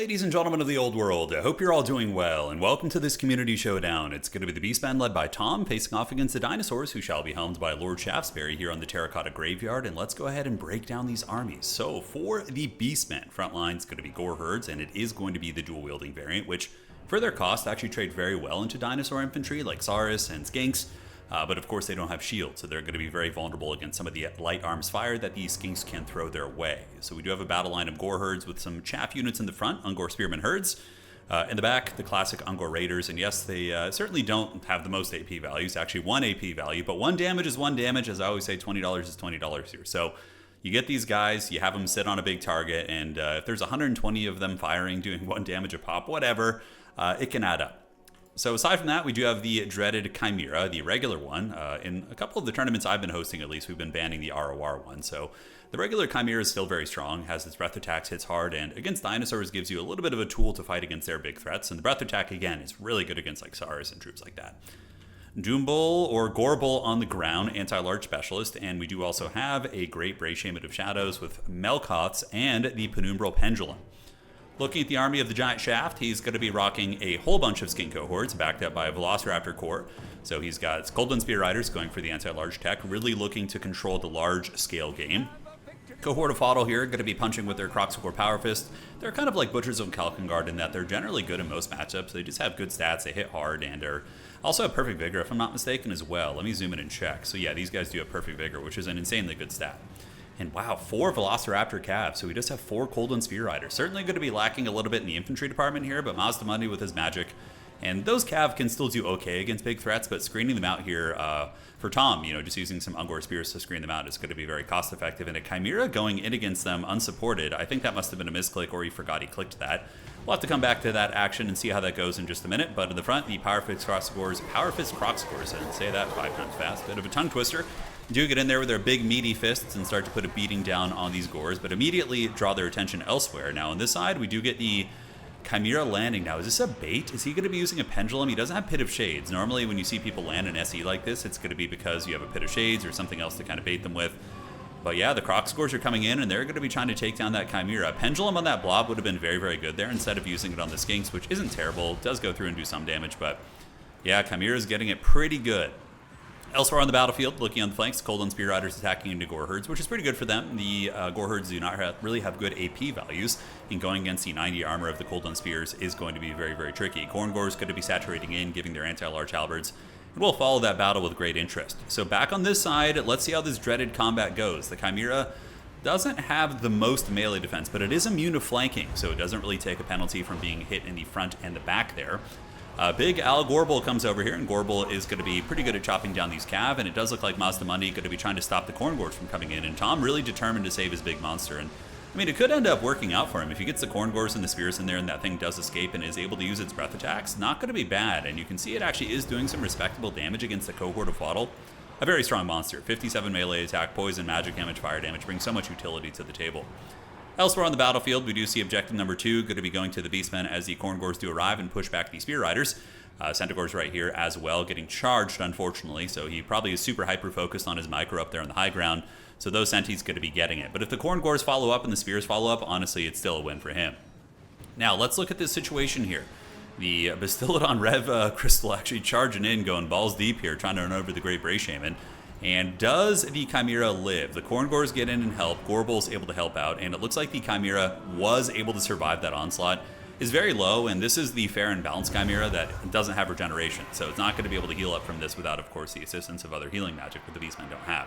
Ladies and gentlemen of the old world, I hope you're all doing well, and welcome to this community showdown. It's going to be the Beastmen led by Tom, facing off against the dinosaurs, who shall be helmed by Lord Shaftesbury here on the Terracotta Graveyard, and let's go ahead and break down these armies. So, for the Beastmen, front line's going to be Gore Herds, and it is going to be the dual-wielding variant, which, for their cost, actually trade very well into dinosaur infantry, like Saurus and Skinks. But of course they don't have shields, so they're going to be very vulnerable against some of the light arms fire that these Skinks can throw their way. So we do have a battle line of Gore Herds with some chaff units in the front, Ungor Spearman Herds. In the back, the classic Ungor Raiders, and yes, they certainly don't have the most AP values, actually 1 AP value, but 1 damage is 1 damage, as I always say, $20 is $20 here. So you get these guys, you have them sit on a big target, and if there's 120 of them firing, doing 1 damage a pop, whatever, it can add up. So aside from that, we do have the dreaded Chimera, the regular one. In a couple of the tournaments I've been hosting, at least, we've been banning the ROR one. So the regular Chimera is still very strong, has its breath attacks, hits hard, and against dinosaurs gives you a little bit of a tool to fight against their big threats. And the breath attack, again, is really good against like Saurus and troops like that. Doombull or Gorebull on the ground, anti-large specialist, and we do also have a great Bray Shaman of Shadows with Melkoths and the Penumbral Pendulum. Looking at the army of the Giant Shaft, he's going to be rocking a whole bunch of Skink cohorts backed up by a Velociraptor core. So he's got Coldland Spear Riders going for the anti-large tech, really looking to control the large-scale game. Cohort of Fodl here, going to be punching with their Croxcore Power Fist. They're kind of like Butchers of Kalkengard in that they're generally good in most matchups. They just have good stats, they hit hard, and are also have Perfect Vigor, if I'm not mistaken, as well. Let me zoom in and check. So yeah, these guys do have Perfect Vigor, which is an insanely good stat. And wow, 4 Velociraptor calves, so we just have 4 Coldland Spear Riders. Certainly going to be lacking a little bit in the infantry department here, but Mazdamundi with his magic. And those cav can still do okay against big threats, but screening them out here for Tom, just using some Ungor Spears to screen them out is going to be very cost effective. And a Chimera going in against them unsupported, I think that must have been a misclick, or he forgot he clicked that. We'll have to come back to that action and see how that goes in just a minute. But in the front, the Power Fist Croxcores, and say that 5 times fast, bit of a tongue twister. Do get in there with their big meaty fists and start to put a beating down on these Gores, but immediately draw their attention elsewhere. Now on this side, we do get the Chimera landing. Now, is this a bait? Is he going to be using a pendulum? He doesn't have Pit of Shades. Normally when you see people land an SE like this, it's going to be because you have a Pit of Shades or something else to kind of bait them with. But yeah, the Croxcores are coming in, and they're going to be trying to take down that Chimera. Pendulum on that blob would have been very, very good there instead of using it on the Skinks, which isn't terrible. It does go through and do some damage, but yeah, Chimera's getting it pretty good. Elsewhere on the battlefield, looking on the flanks, Coldland Spear Riders attacking into Gore Herds, which is pretty good for them. The Gore Herds do not really have good AP values, and going against the 90 armor of the Coldland Spears is going to be very, very tricky. Corn Gore is going to be saturating in, giving their anti-large halberds, and we'll follow that battle with great interest. So back on this side, let's see how this dreaded combat goes. The Chimera doesn't have the most melee defense, but it is immune to flanking, so it doesn't really take a penalty from being hit in the front and the back there. Big Al Gorebull comes over here, and Gorebull is going to be pretty good at chopping down these cav, and it does look like Mazdamundi going to be trying to stop the Corn Gores from coming in, and Tom really determined to save his big monster. And I mean, it could end up working out for him. If he gets the Corn Gores and the Spears in there and that thing does escape and is able to use its breath attacks, not going to be bad. And you can see it actually is doing some respectable damage against the cohort of Fodl. A very strong monster. 57 melee attack, poison, magic damage, fire damage, brings so much utility to the table. Elsewhere on the battlefield, we do see objective number 2 going to be going to the Beastmen as the Corn Gores do arrive and push back the Spear Riders. Centaur's right here as well, getting charged, unfortunately, so he probably is super hyper-focused on his micro up there on the high ground, so those Centi's going to be getting it. But if the Corn Gores follow up and the Spears follow up, honestly, it's still a win for him. Now, let's look at this situation here. The Bastillodon Rev Crystal actually charging in, going balls deep here, trying to run over the Great Bray Shaman. And does the Chimera live? The Corn Gores get in and help, Gorebull's able to help out, and it looks like the Chimera was able to survive that onslaught. Is very low, and this is the fair and balanced Chimera that doesn't have regeneration, so it's not going to be able to heal up from this without, of course, the assistance of other healing magic that the Beastmen don't have.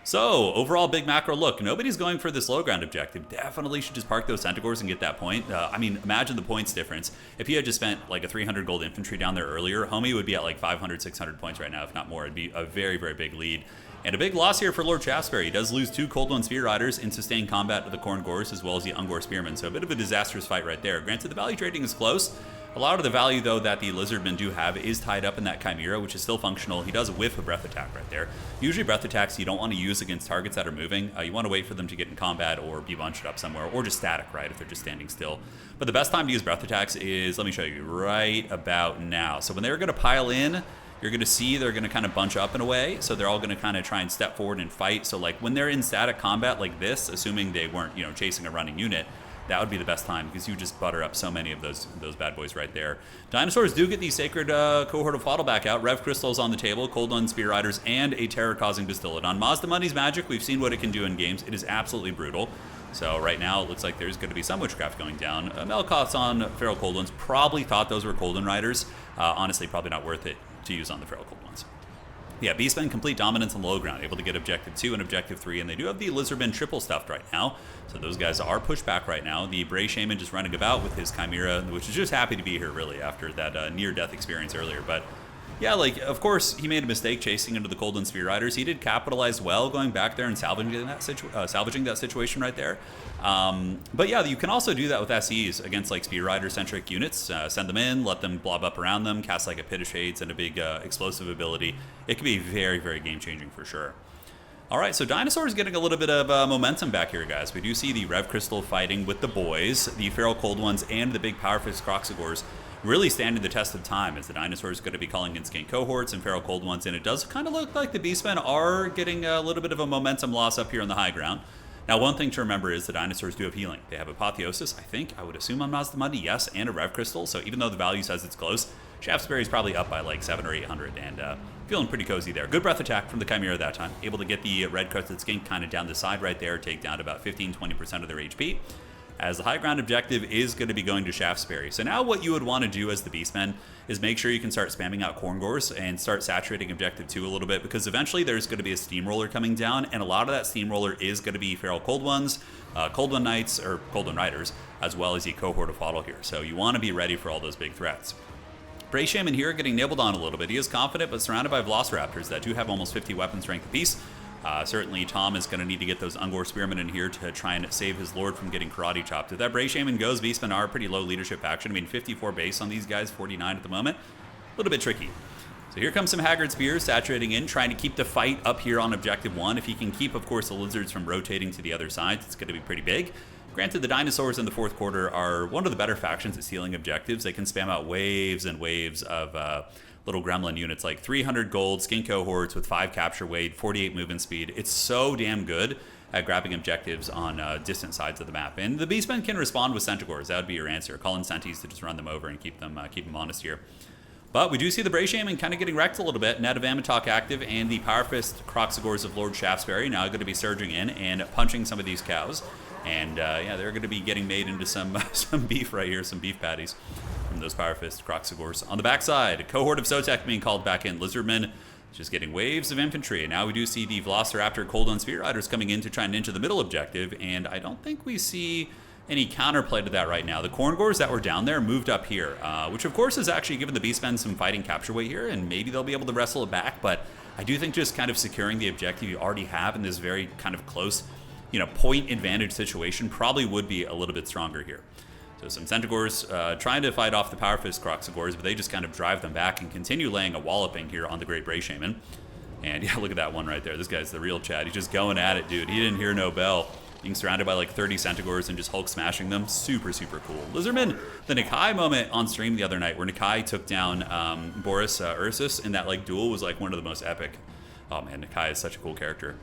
So, overall big macro look. Nobody's going for this low ground objective. Definitely should just park those Centaurs and get that point. I mean, imagine the points difference. If he had just spent like a 300 gold infantry down there earlier, Homie would be at like 500, 600 points right now, if not more. It'd be a very, very big lead. And a big loss here for Lord Shaftesbury. He does lose 2 Coldland Spear Riders in sustained combat with the Corn Gores, as well as the Ungor Spearmen, so a bit of a disastrous fight right there. Granted, the value trading is close. A lot of the value, though, that the Lizardmen do have is tied up in that Chimera, which is still functional. He does whiff a breath attack right there. Usually breath attacks you don't want to use against targets that are moving. You want to wait for them to get in combat or be bunched up somewhere, or just static, right, if they're just standing still. But the best time to use breath attacks is, let me show you, right about now. So when they're going to pile in, you're going to see they're going to kind of bunch up in a way, so they're all going to kind of try and step forward and fight. So like when they're in static combat like this, assuming they weren't, chasing a running unit, that would be the best time because you just butter up so many of those bad boys right there. Dinosaurs do get the Sacred Cohort of Fodder back out. Rev Crystals on the table, Cold One Spear Riders, and a Terror-causing Distillodon. Mazdamundi's magic, we've seen what it can do in games. It is absolutely brutal. So right now, it looks like there's going to be some witchcraft going down. Melkoth's on Feral Cold Ones. Probably thought those were Cold One Riders. Honestly, probably not worth it to use on the Feral Cold Ones. Yeah, Beastmen complete dominance on the low ground, able to get Objective 2 and Objective 3, and they do have the Lizardmen triple stuffed right now, so those guys are pushed back right now. The Bray Shaman just running about with his Chimera, which is just happy to be here, really, after that near-death experience earlier, but yeah, like, of course, he made a mistake chasing into the Cold One Spear Riders. He did capitalize well going back there and salvaging that situation right there. But yeah, you can also do that with SEs against like Spear Rider-centric units. Send them in, let them blob up around them, cast like a Pit of Shades and a big explosive ability. It can be very, very game-changing for sure. All right, so Dinosaur's getting a little bit of momentum back here, guys. We do see the Rev Crystal fighting with the boys, the Feral Cold Ones, and the big Power Fist Croxagores really standing the test of time, as the Dinosaurs going to be calling in Skink Cohorts and Feral Cold Ones, and it does kind of look like the Beastmen are getting a little bit of a momentum loss up here on the high ground. Now, one thing to remember is the Dinosaurs do have healing. They have Apotheosis, I think, I would assume on Mazdamundi, yes, and a Rev Crystal, so even though the value says it's close, Shaftesbury is probably up by like 700 or 800, and feeling pretty cozy there. Good breath attack from the Chimera that time, able to get the Red Crested Skink kind of down the side right there, take down about 15-20% of their HP. As the high ground objective is going to be going to Shaftesbury. So now what you would want to do as the Beastmen is make sure you can start spamming out Corngors and start saturating Objective 2 a little bit, because eventually there's going to be a Steamroller coming down, and a lot of that Steamroller is going to be Feral Cold Ones, Cold One Knights, or Cold One Riders, as well as the Cohort of Fodder here. So you want to be ready for all those big threats. Bray Shaman here getting nibbled on a little bit. He is confident, but surrounded by Velociraptors that do have almost 50 weapon strength apiece. Certainly, Tom is going to need to get those Ungor Spearmen in here to try and save his lord from getting karate chopped. If that Bray Shaman goes, Beastmen are a pretty low leadership faction. I mean, 54 base on these guys, 49 at the moment. A little bit tricky. So here comes some Haggard Spears saturating in, trying to keep the fight up here on Objective 1. If he can keep, of course, the Lizards from rotating to the other sides, it's going to be pretty big. Granted, the Dinosaurs in the fourth quarter are one of the better factions at stealing objectives. They can spam out waves and waves of little gremlin units, like 300 gold, Skink Cohorts with 5 capture weight, 48 movement speed. It's so damn good at grabbing objectives on distant sides of the map. And the Beastmen can respond with Centaurs. That would be your answer. Call in Centis to just run them over and keep them honest here. But we do see the Bray Shaman kind of getting wrecked a little bit. Net of Amatoc active, and the Power Fist Croxagores of Lord Shaftesbury now going to be surging in and punching some of these cows. And yeah, they're going to be getting made into some beef right here, some beef patties from those Power Fist Croxagores. On the backside, a Cohort of Sotek being called back in. Lizardmen just getting waves of infantry. And now we do see the Velociraptor Cold One Spear Riders coming in to try and ninja the middle objective. And I don't think we see any counterplay to that right now. The Corngors that were down there moved up here, which of course has actually given the Beastmen some fighting capture weight here, and maybe they'll be able to wrestle it back. But I do think just kind of securing the objective you already have in this very kind of close, point advantage situation probably would be a little bit stronger here. So some Centaurs trying to fight off the Power Fist Croxagores, but they just kind of drive them back and continue laying a walloping here on the Great Bray Shaman. And yeah, look at that one right there. This guy's the real Chad. He's just going at it, dude. He didn't hear no bell. Being surrounded by like 30 Centaurs and just Hulk smashing them. Super, super cool. Lizardmen, the Nikai moment on stream the other night where Nikai took down Boris Ursus in that like duel was like one of the most epic. Oh man, Nikai is such a cool character.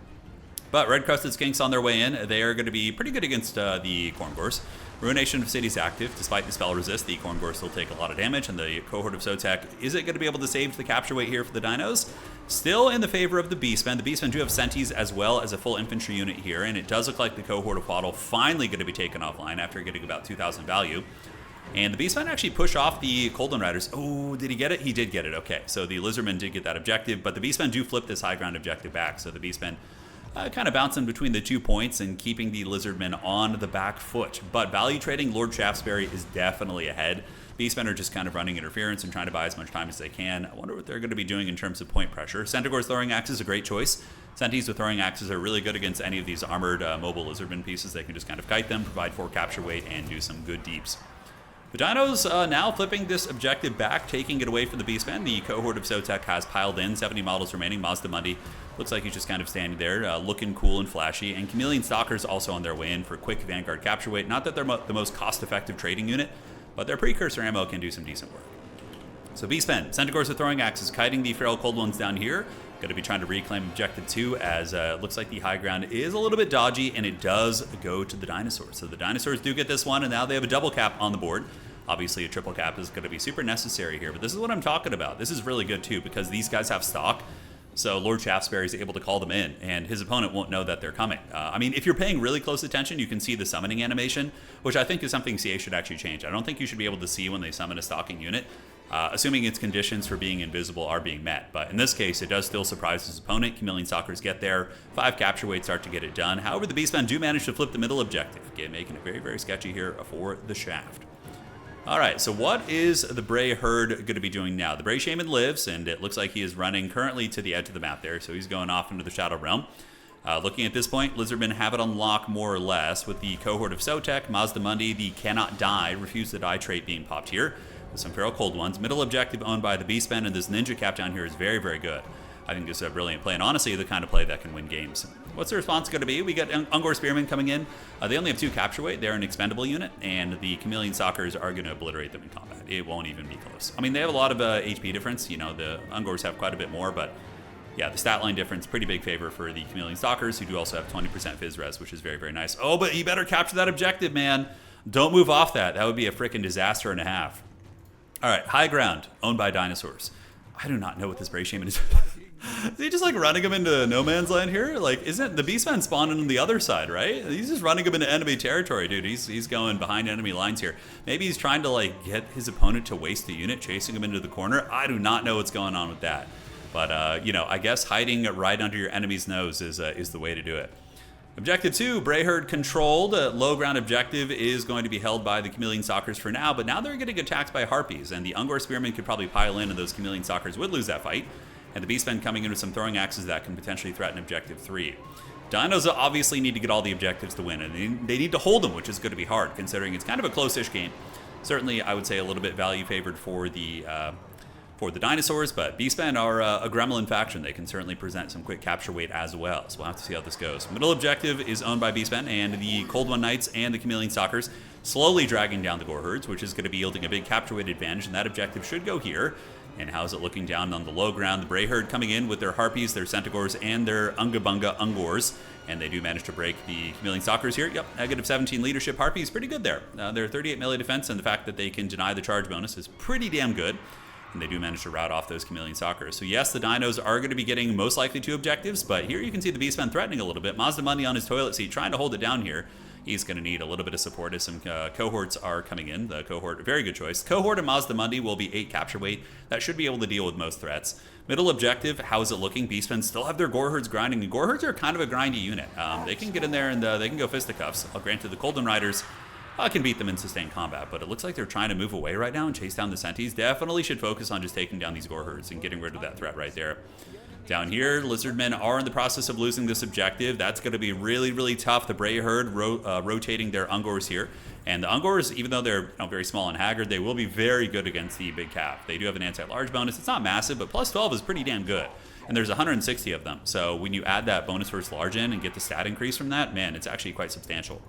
But Red Crested Skinks on their way in. They are going to be pretty good against the Corngors. Ruination of Cities active. Despite the spell resist, the Corngors still take a lot of damage, and the Cohort of Sotek, is it going to be able to save the capture weight here for the Dinos? Still in the favor of the Beastmen. The Beastmen do have Centis as well as a full infantry unit here, and it does look like the Cohort of Fodder finally going to be taken offline after getting about 2,000 value. And the Beastmen actually push off the Cold One Riders. Oh, did he get it? He did get it. Okay, so the Lizardmen did get that objective, but the Beastmen do flip this high ground objective back, so the Beastmen kind of bouncing between the 2 points and keeping the Lizardmen on the back foot. But value trading, Lord Shaftesbury is definitely ahead. Beastmen are just kind of running interference and trying to buy as much time as they can. I wonder what they're going to be doing in terms of point pressure. Centaur's Throwing Axe is a great choice. Centis with Throwing Axes are really good against any of these armored mobile Lizardmen pieces. They can just kind of kite them, provide 4 capture weight, and do some good deeps. The Dinos now flipping this objective back, taking it away from the Beastmen. The Cohort of Sotek has piled in, 70 models remaining. Mazdamundi looks like he's just kind of standing there, looking cool and flashy. And Chameleon Stalkers also on their way in for quick Vanguard capture weight. Not that they're the most cost-effective trading unit, but their precursor ammo can do some decent work. So Beastmen, Centaurs are Throwing Axes, kiting the Feral Cold Ones down here. Going to be trying to reclaim objective 2 as it looks like the high ground is a little bit dodgy, and it does go to the dinosaurs. So the dinosaurs do get this one, and now they have a double cap on the board. Obviously, a triple cap is going to be super necessary here, but this is what I'm talking about. This is really good, too, because these guys have stock. So Lord Shaftesbury is able to call them in, and his opponent won't know that they're coming. I mean, if you're paying really close attention, you can see the summoning animation, which I think is something CA should actually change. I don't think you should be able to see when they summon a stalking unit, assuming its conditions for being invisible are being met. But in this case, it does still surprise his opponent. Chameleon Stalkers get there. 5 capture weights start to get it done. However, the Beastmen do manage to flip the middle objective, again, making it very, very sketchy here for the Shaft. All right, so what is the Bray Herd going to be doing now? The Bray Shaman lives, and it looks like he is running currently to the edge of the map there, so he's going off into the Shadow Realm. Looking at this point, Lizardmen have it on lock more or less with the cohort of Sotek, Mazdamundi, the Cannot Die, Refuse to Die trait being popped here, with some Feral Cold Ones. Middle objective owned by the Beastmen, and this Ninja Cap down here is very, very good. I think this is a brilliant play, and honestly, the kind of play that can win games. What's the response going to be? We got Ungor Spearmen coming in. They only have 2 capture weight. They're an expendable unit, and the Chameleon Stalkers are going to obliterate them in combat. It won't even be close. I mean, they have a lot of HP difference. You know, the Ungors have quite a bit more, but yeah, the stat line difference, pretty big favor for the Chameleon Stalkers, who do also have 20% Fizz Res, which is very, very nice. Oh, but you better capture that objective, man. Don't move off that. That would be a freaking disaster and a half. All right, high ground, owned by dinosaurs. I do not know what this Bray Shaman is. Is he just like running him into no man's land here? Like, isn't the Beastman spawning on the other side, right? He's just running him into enemy territory, dude. He's going behind enemy lines here. Maybe he's trying to like get his opponent to waste the unit, chasing him into the corner. I do not know what's going on with that. But, you know, I guess hiding right under your enemy's nose is the way to do it. Objective 2, Bray Herd controlled. Low ground objective is going to be held by the Chameleon Stalkers for now, but now they're getting attacked by Harpies, and the Ungor Spearmen could probably pile in, and those Chameleon Stalkers would lose that fight. And the Beastmen coming in with some throwing axes that can potentially threaten Objective 3. Dinos obviously need to get all the objectives to win, and they need to hold them, which is going to be hard, considering it's kind of a close-ish game. Certainly, I would say a little bit value-favored for the dinosaurs, but Beastmen are a gremlin faction. They can certainly present some quick capture weight as well, so we'll have to see how this goes. Middle objective is owned by Beastmen, and the Cold One Knights and the Chameleon Stalkers slowly dragging down the Gore Herds, which is going to be yielding a big capture weight advantage, and that objective should go here. And how's it looking down on the low ground? The Bray Herd coming in with their Harpies, their Centaurs, and their Ungabunga Ungors. And they do manage to break the Chameleon Stalkers here. Yep, negative 17 leadership. Harpies pretty good there. They're 38 melee defense, and the fact that they can deny the charge bonus is pretty damn good. And they do manage to rout off those Chameleon Stalkers. So yes, the dinos are going to be getting most likely 2 objectives, but here you can see the Beastmen threatening a little bit. Mazdamundi on his toilet seat trying to hold it down here. He's going to need a little bit of support as some cohorts are coming in. The cohort, very good choice. Cohort and Mazdamundi will be 8 capture weight. That should be able to deal with most threats. Middle objective, how is it looking? Beastmen still have their Gore Herds grinding. And Gore Herds are kind of a grindy unit. They can get in there and they can go fisticuffs. Granted, the Golden Riders can beat them in sustained combat, but it looks like they're trying to move away right now and chase down the Senties. Definitely should focus on just taking down these Gore Herds and getting rid of that threat right there. Down here, Lizardmen are in the process of losing this objective. That's going to be really, really tough. The Bray Herd rotating their Ungors here. And the Ungors, even though they're very small and haggard, they will be very good against the big cap. They do have an anti-large bonus. It's not massive, but plus 12 is pretty damn good. And there's 160 of them. So when you add that bonus versus large in and get the stat increase from that, man, it's actually quite substantial.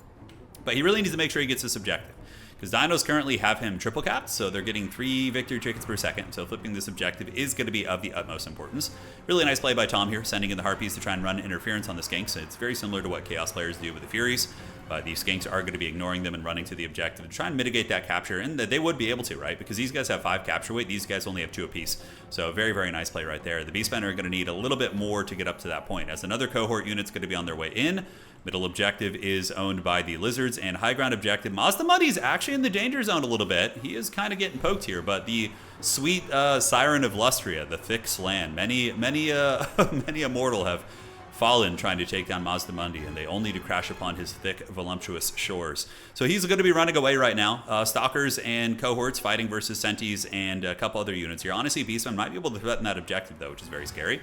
But he really needs to make sure he gets this objective, because dinos currently have him triple capped, so they're getting 3 victory tickets per second. So flipping this objective is going to be of the utmost importance. Really nice play by Tom here, sending in the Harpies to try and run interference on the Skinks. It's very similar to what Chaos players do with the Furies, but these Skinks are going to be ignoring them and running to the objective to try and mitigate that capture, and they would be able to, right? Because these guys have 5 capture weight, these guys only have 2 apiece. So very, very nice play right there. The Beastmen are going to need a little bit more to get up to that point, as another cohort unit's going to be on their way in. Middle objective is owned by the Lizards, and high ground objective, Mazdamundi's actually in the danger zone a little bit. He is kind of getting poked here, but the sweet Siren of Lustria, the thick Slan, many a mortal have fallen trying to take down Mazdamundi, and they only to crash upon his thick, voluptuous shores. So he's going to be running away right now. Stalkers and cohorts fighting versus Senties and a couple other units here. Honestly, Beastmen might be able to threaten that objective, though, which is very scary.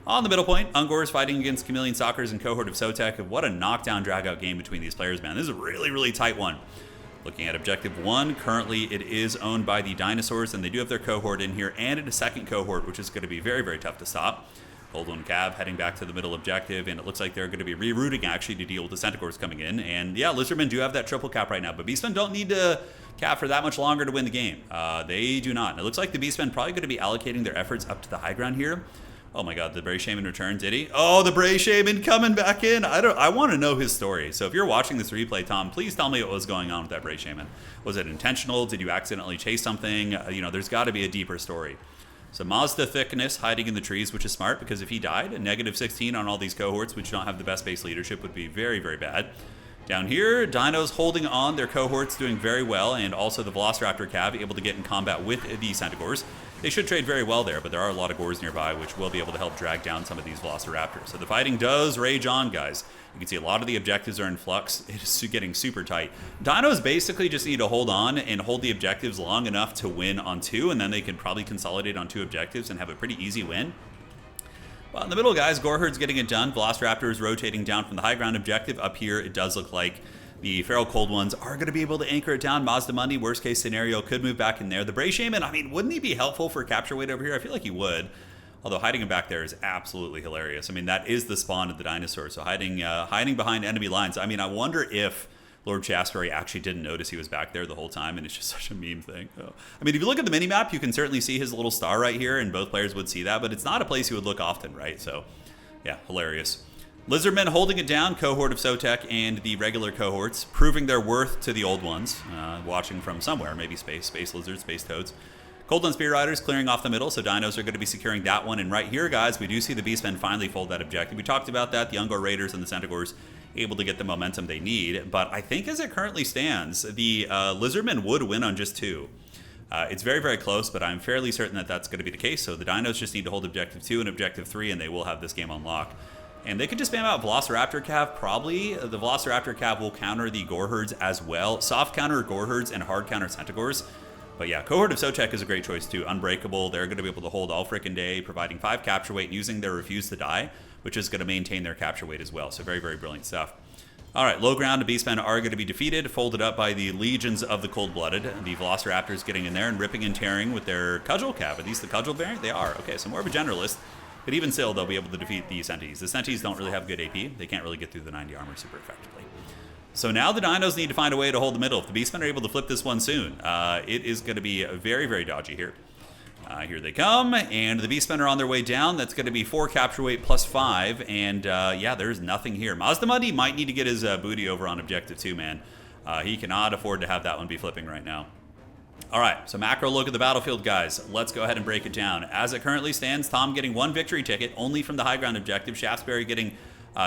On the middle point, Ungors fighting against Chameleon Stalkers and cohort of Sotek. What a knockdown, drag-out game between these players, man. This is a really, really tight one. Looking at Objective 1, currently it is owned by the Dinosaurs, and they do have their cohort in here, and a second cohort, which is going to be very, very tough to stop. Cold One Cav heading back to the middle objective, and it looks like they're going to be rerouting, actually, to deal with the Centaurs coming in. And yeah, Lizardmen do have that triple cap right now, but Beastmen don't need to cap for that much longer to win the game. They do not. And it looks like the Beastmen probably going to be allocating their efforts up to the high ground here. Oh my god, the Bray Shaman returned, did he? Oh, the Bray Shaman coming back in. I want to know his story. So if you're watching this replay, Tom, please tell me what was going on with that Bray Shaman. Was it intentional? Did you accidentally chase something? There's got to be a deeper story. So Mazda Thickness hiding in the trees, which is smart, because if he died, a -16 on all these cohorts, which don't have the best base leadership, would be very, very bad. Down here, Dinos holding on, their cohorts doing very well, and also the Velociraptor Cav able to get in combat with the Centaurs. They should trade very well there, but there are a lot of Gores nearby, which will be able to help drag down some of these Velociraptors. So the fighting does rage on, guys. You can see a lot of the objectives are in flux. It is getting super tight. Dinos basically just need to hold on and hold the objectives long enough to win on 2, and then they can probably consolidate on 2 objectives and have a pretty easy win. Well, in the middle, guys, Goreherd's getting it done. Velociraptors rotating down from the high ground objective. Up here, it does look like the Feral Cold Ones are going to be able to anchor it down. Mazda Mundi, worst case scenario, could move back in there. The Bray Shaman, I mean, wouldn't he be helpful for capture weight over here? I feel like he would. Although hiding him back there is absolutely hilarious. I mean, that is the spawn of the dinosaur. So hiding behind enemy lines. I mean, I wonder if Lord Shaftesbury actually didn't notice he was back there the whole time, and it's just such a meme thing. Oh. I mean, if you look at the minimap, you can certainly see his little star right here, and both players would see that, but it's not a place you would look often, right? So, yeah, hilarious. Lizardmen holding it down, cohort of Sotek and the regular cohorts, proving their worth to the old ones, watching from somewhere, maybe space lizards, space toads. Cold One Spear Riders clearing off the middle, so Dinos are going to be securing that one. And right here, guys, we do see the Beastmen finally fold that objective. We talked about that, the Ungor Raiders and the Centaurs able to get the momentum they need. But I think as it currently stands, the Lizardmen would win on just 2. It's very, very close, but I'm fairly certain that that's going to be the case. So the Dinos just need to hold Objective 2 and Objective 3, and they will have this game on lock. And they could just spam out Velociraptor Cav, probably. The Velociraptor Cav will counter the Goreherds as well. Soft counter Goreherds and hard counter Centaurs. But yeah, Cohort of Sotek is a great choice too. Unbreakable, they're going to be able to hold all frickin' day, providing 5 capture weight using their Refuse to Die, which is going to maintain their capture weight as well. So very, very brilliant stuff. All right, low ground, the Beastmen are going to be defeated, folded up by the legions of the Cold-Blooded. The Velociraptors getting in there and ripping and tearing with their Cudgel Cav. Are these the Cudgel variant? They are. Okay, so more of a generalist. But even still, they'll be able to defeat the Senties. The Senties don't really have good AP. They can't really get through the 90 armor super effectively. So now the Dinos need to find a way to hold the middle. If the Beastmen are able to flip this one soon, it is going to be very, very dodgy here. Here they come, and the Beastmen are on their way down. That's going to be 4 capture weight plus 5, and yeah, there's nothing here. Mazda Mundi might need to get his booty over on Objective 2, man. He cannot afford to have that one be flipping right now. All right, so macro look at the battlefield, guys. Let's go ahead and break it down. As it currently stands, Tom getting 1 victory ticket, only from the high ground objective. Shaftesbury getting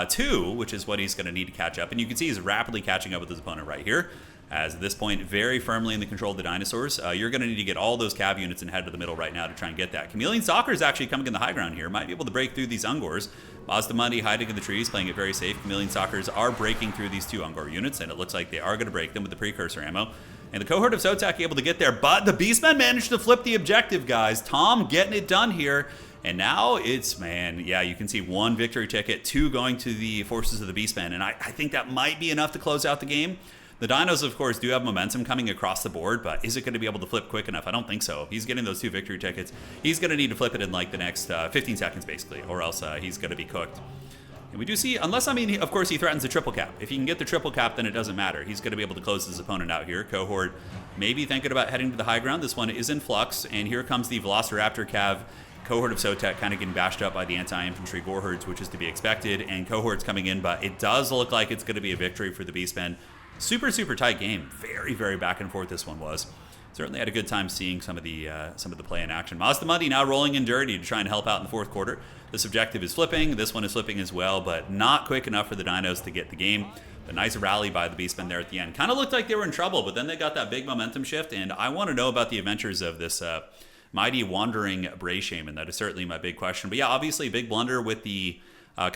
2, which is what he's going to need to catch up. And you can see he's rapidly catching up with his opponent right here. As at this point, very firmly in the control of the dinosaurs. You're going to need to get all those cav units and head to the middle right now to try and get that. Chameleon Stalker is actually coming in the high ground here. Might be able to break through these Ungors. Mazda Mundi hiding in the trees, playing it very safe. Chameleon Stalkers are breaking through these 2 Ungor units, and it looks like they are going to break them with the precursor ammo. And the cohort of Sotek able to get there, but the Beastmen managed to flip the objective, guys. Tom getting it done here. And now it's, man, yeah, you can see 1 victory ticket, 2 going to the forces of the Beastmen. And I think that might be enough to close out the game. The Dinos, of course, do have momentum coming across the board, but is it going to be able to flip quick enough? I don't think so. He's getting those 2 victory tickets. He's going to need to flip it in like the next 15 seconds, basically, or else he's going to be cooked. And we do see, unless, I mean, of course, he threatens the triple cap. If he can get the triple cap, then it doesn't matter. He's going to be able to close his opponent out here. Cohort maybe thinking about heading to the high ground. This one is in flux, and here comes the Velociraptor Cav. Cohort of Sotek kind of getting bashed up by the anti-infantry Goreherds, which is to be expected, and Cohort's coming in, but it does look like it's going to be a victory for the Beastmen. Super, super tight game. Very, very back and forth this one was. Certainly had a good time seeing some of the play in action. Mazda Mundi now rolling in dirty to try and help out in the 4th quarter. This objective is flipping. This one is flipping as well, but not quick enough for the Dinos to get the game. A nice rally by the Beastmen there at the end. Kind of looked like they were in trouble, but then they got that big momentum shift, and I want to know about the adventures of this mighty wandering Bray Shaman. That is certainly my big question. But yeah, obviously big blunder with the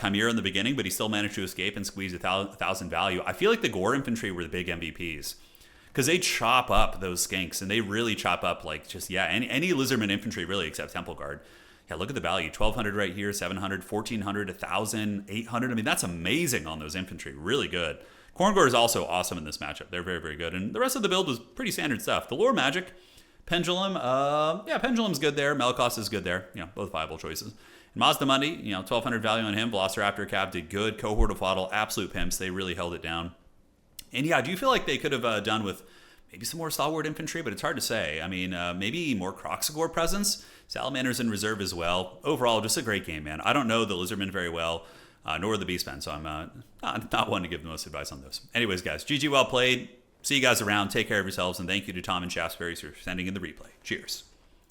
Chimera in the beginning, but he still managed to escape and squeeze 1,000 value. I feel like the Gore Infantry were the big MVPs. Because they chop up those skinks, and they really chop up, like, just, yeah, any Lizardman infantry, really, except Temple Guard. Yeah, look at the value. 1,200 right here, 700, 1,400, 1,000, 800. I mean, that's amazing on those infantry. Really good. Corngore is also awesome in this matchup. They're very, very good. And the rest of the build was pretty standard stuff. The Lore Magic, Pendulum, yeah, Pendulum's good there. Melkos is good there. You know, both viable choices. And Mazda Mundi, you know, 1,200 value on him. Velociraptor Cav did good. Cohort of Waddle, absolute pimps. They really held it down. And yeah, do you feel like they could have done with maybe some more stalwart infantry, but it's hard to say. I mean, maybe more Croxagore presence. Salamanders in reserve as well. Overall, just a great game, man. I don't know the Lizardmen very well, nor the Beastmen, so I'm not one to give the most advice on those. Anyways, guys, GG, well played. See you guys around. Take care of yourselves, and thank you to Tom and Shaftesbury for sending in the replay. Cheers.